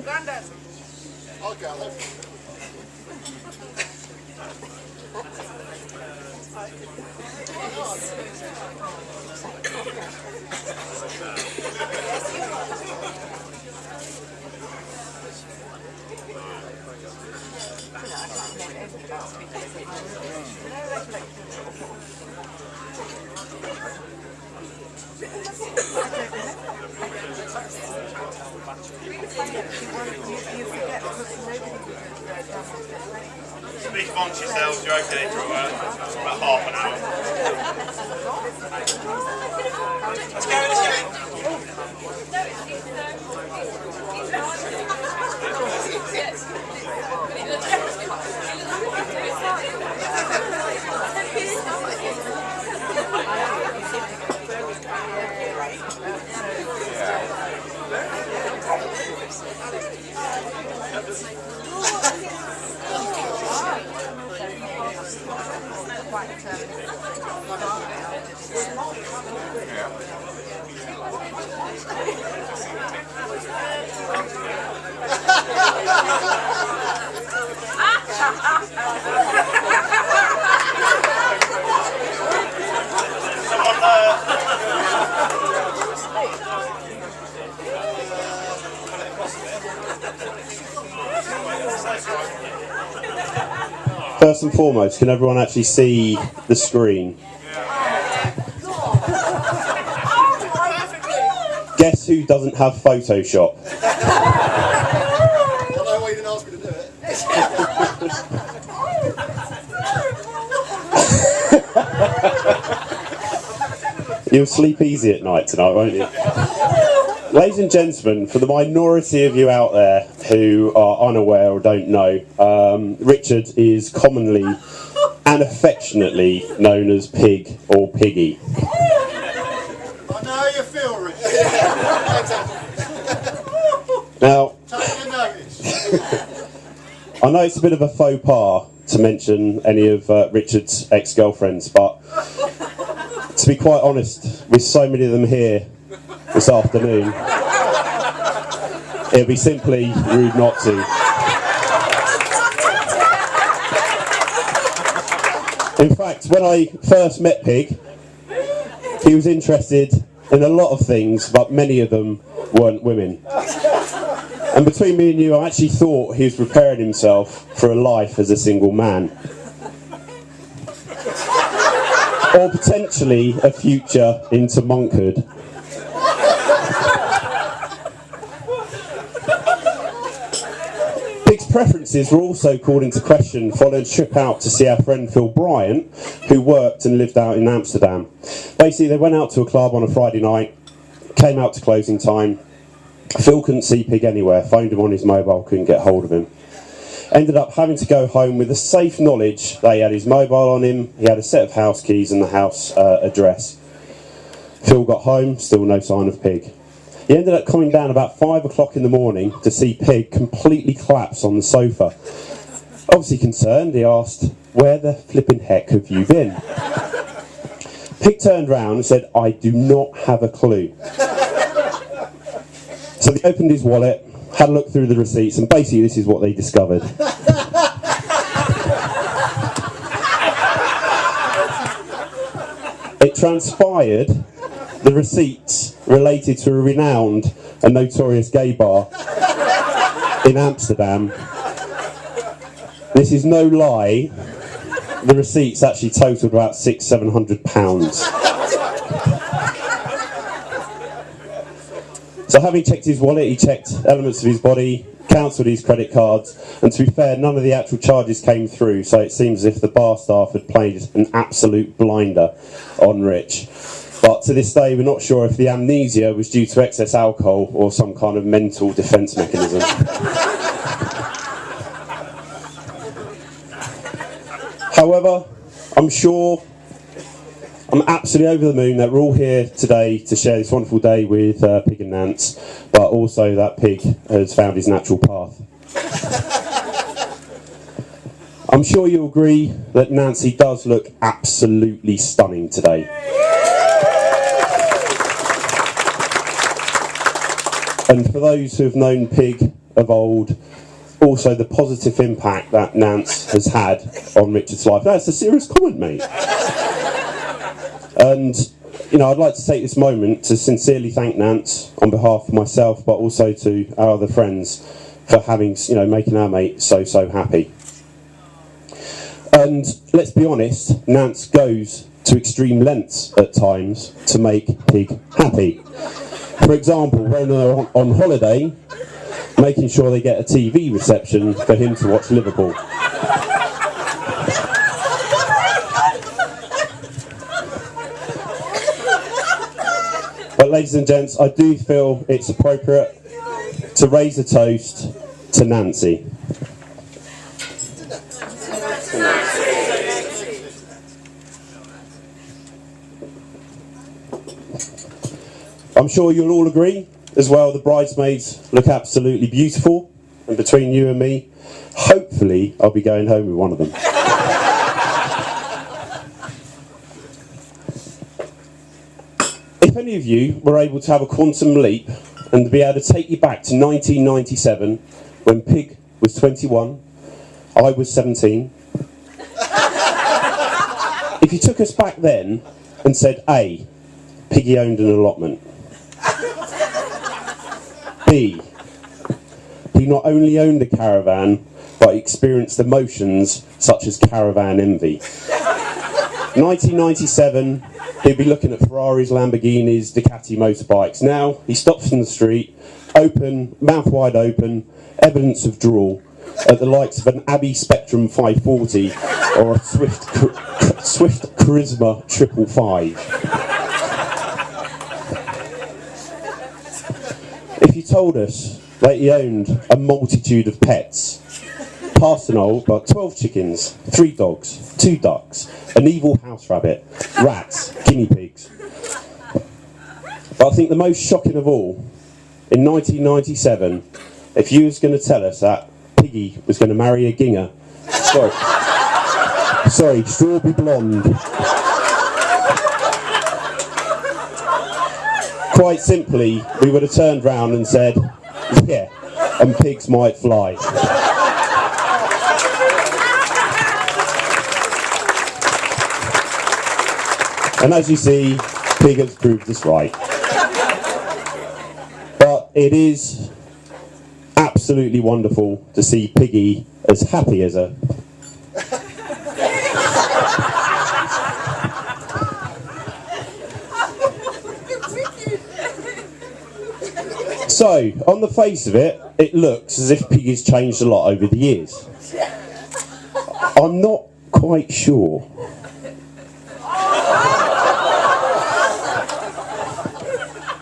Grandad. I'll go. Speak amongst yourselves, you're okay for about half an hour. Let's go, let's go. First and foremost, can everyone actually see the screen? Guess who doesn't have Photoshop? I don't know why you didn't ask me to do it. You'll sleep easy at night tonight, won't you? Ladies and gentlemen, for the minority of you out there who are unaware or don't know, Richard is commonly and affectionately known as Pig or Piggy. I know how you feel, Richard. Now, Take your notice. I know it's a bit of a faux pas to mention any of Richard's ex-girlfriends, but to be quite honest, with so many of them here this afternoon, it'd be simply rude not to. In fact, when I first met Pig, he was interested in a lot of things, but many of them weren't women. And between me and you, I actually thought he was preparing himself for a life as a single man. Or potentially a future into monkhood. Pig's preferences were also called into question following a trip out to see our friend Phil Bryant, who worked and lived out in Amsterdam. Basically, they went out to a club on a Friday night, came out to closing time. Phil couldn't see Pig anywhere, phoned him on his mobile, couldn't get hold of him. Ended up having to go home with the safe knowledge that he had his mobile on him, he had a set of house keys and the house address. Phil got home, still no sign of Pig. He ended up coming down about 5 o'clock in the morning to see Pig completely collapse on the sofa. Obviously concerned, he asked, "Where the flipping heck have you been?" Pig turned round and said, "I do not have a clue." So they opened his wallet, had a look through the receipts, and basically this is what they discovered. It transpired the receipts related to a renowned and notorious gay bar in Amsterdam. This is no lie, the receipts actually totaled about £600–700. So having checked his wallet, he checked elements of his body, cancelled his credit cards, and to be fair, none of the actual charges came through, so it seems as if the bar staff had played an absolute blinder on Rich. But to this day, we're not sure if the amnesia was due to excess alcohol or some kind of mental defence mechanism. However, I'm absolutely over the moon that we're all here today to share this wonderful day with Pig and Nance, but also that Pig has found his natural path. I'm sure you'll agree that Nancy does look absolutely stunning today. And for those who have known Pig of old, also the positive impact that Nance has had on Richard's life. That's a serious comment, mate. And, you know, I'd like to take this moment to sincerely thank Nance on behalf of myself, but also to our other friends for having, you know, making our mate so happy. And let's be honest, Nance goes to extreme lengths at times to make Pig happy. For example, when they're on holiday, making sure they get a TV reception for him to watch Liverpool. But ladies and gents, I do feel it's appropriate to raise a toast to Nancy. I'm sure you'll all agree as well, the bridesmaids look absolutely beautiful, and between you and me, hopefully I'll be going home with one of them. If any of you were able to have a quantum leap and to be able to take you back to 1997 when Pig was 21, I was 17. If you took us back then and said A, Piggy owned an allotment. B, he not only owned a caravan, but experienced emotions such as caravan envy. 1997, he'd be looking at Ferraris, Lamborghinis, Ducati motorbikes. Now, he stops in the street, open, mouth wide open, evidence of drool, at the likes of an Abbey Spectrum 540 or a Swift Charisma 555. If you told us that he owned a multitude of pets, Parsenol, but 12 chickens, 3 dogs, 2 ducks, an evil house rabbit, rats, guinea pigs. But I think the most shocking of all, in 1997, if you was going to tell us that Piggy was going to marry a ginger, sorry, strawberry blonde. Quite simply, we would have turned round and said, yeah, and pigs might fly. And as you see, Pig has proved us right. But it is absolutely wonderful to see Piggy as happy as a... So, on the face of it, it looks as if Piggy's changed a lot over the years. I'm not quite sure.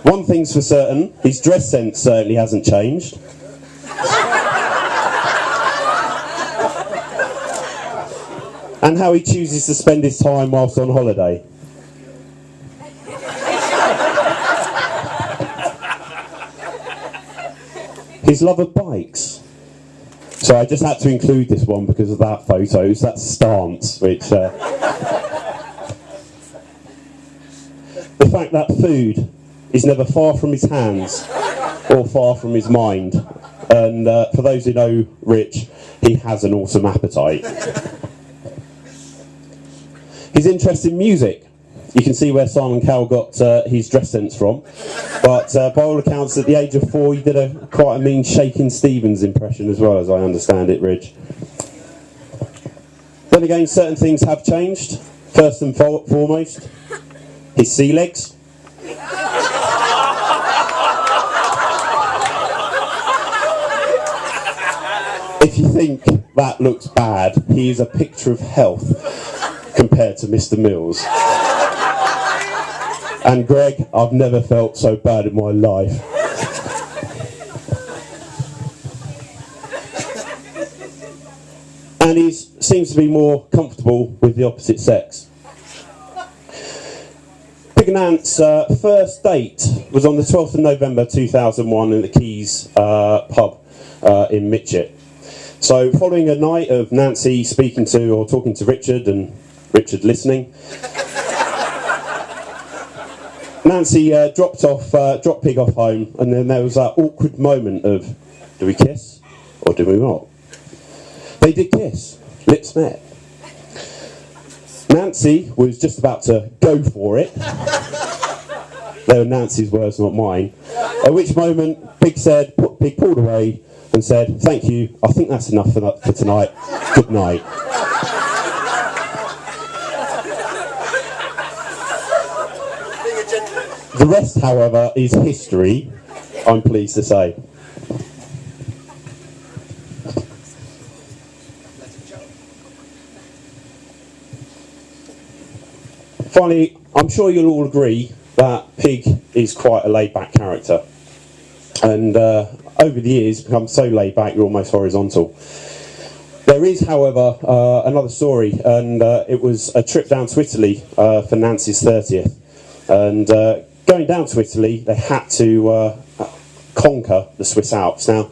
One thing's for certain, his dress sense certainly hasn't changed. And how he chooses to spend his time whilst on holiday. His love of bikes. So I just had to include this one because of that photo. It's that stance, which... the fact that food is never far from his hands or far from his mind. And for those who know Rich, he has an awesome appetite. His interest in music. You can see where Simon Cowell got his dress sense from. But by all accounts, at the age of 4, he did quite a mean Shakin' Stevens impression as well, as I understand it, Ridge. Then again, certain things have changed. First and foremost, his sea legs. If you think that looks bad, he is a picture of health compared to Mr. Mills. And Greg, I've never felt so bad in my life. And he seems to be more comfortable with the opposite sex. Pig and Nant's first date was on the 12th of November 2001 in the Keys pub in Mitchett. So following a night of Nancy speaking to or talking to Richard and Richard listening, Nancy dropped Pig off home, and then there was that awkward moment of, do we kiss or do we not? They did kiss, lips met. Nancy was just about to go for it. They were Nancy's words, not mine. At which moment, Pig pulled away and said, "Thank you, I think that's enough for tonight. Good night." The rest, however, is history, I'm pleased to say. Finally, I'm sure you'll all agree that Pig is quite a laid-back character. And over the years, become so laid-back you're almost horizontal. There is, however, another story, and it was a trip down to Italy for Nancy's 30th. And going down to Italy, they had to conquer the Swiss Alps. Now,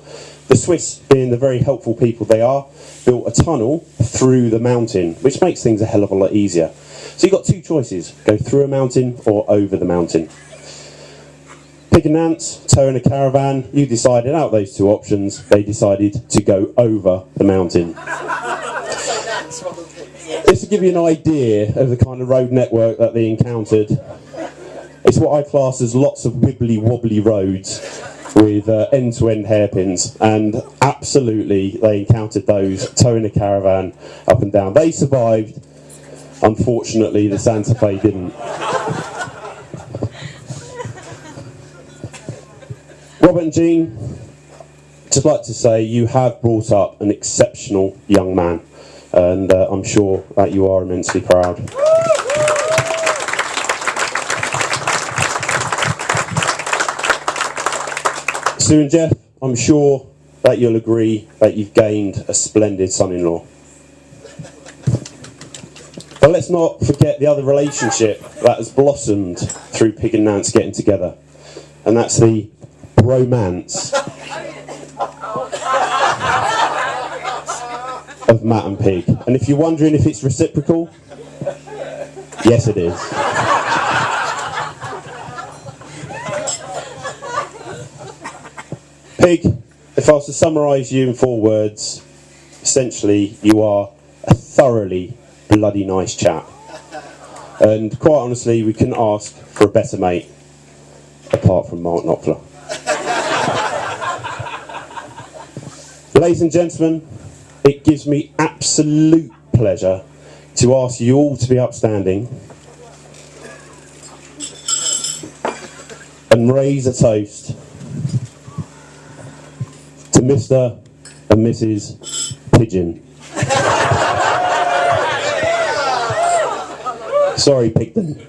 the Swiss, being the very helpful people they are, built a tunnel through the mountain, which makes things a hell of a lot easier. So you've got two choices, go through a mountain or over the mountain. Pig and Nance, towing a caravan, you decided out of those two options, they decided to go over the mountain. This will give you an idea of the kind of road network that they encountered. It's what I class as lots of wibbly wobbly roads with end-to-end hairpins, and absolutely they encountered those towing a caravan up and down. They survived. Unfortunately, the Santa Fe didn't. Robert and Jean, just like to say you have brought up an exceptional young man, and I'm sure that you are immensely proud. Sue and Jeff, I'm sure that you'll agree that you've gained a splendid son-in-law. But let's not forget the other relationship that has blossomed through Pig and Nance getting together, and that's the romance of Matt and Pig. And if you're wondering if it's reciprocal, yes it is. Pig, if I was to summarise you in 4 words, essentially you are a thoroughly bloody nice chap. And quite honestly, we couldn't ask for a better mate, apart from Mark Knopfler. Ladies and gentlemen, it gives me absolute pleasure to ask you all to be upstanding and raise a toast to Mr. and Mrs. Pigeon. Sorry, Pigden.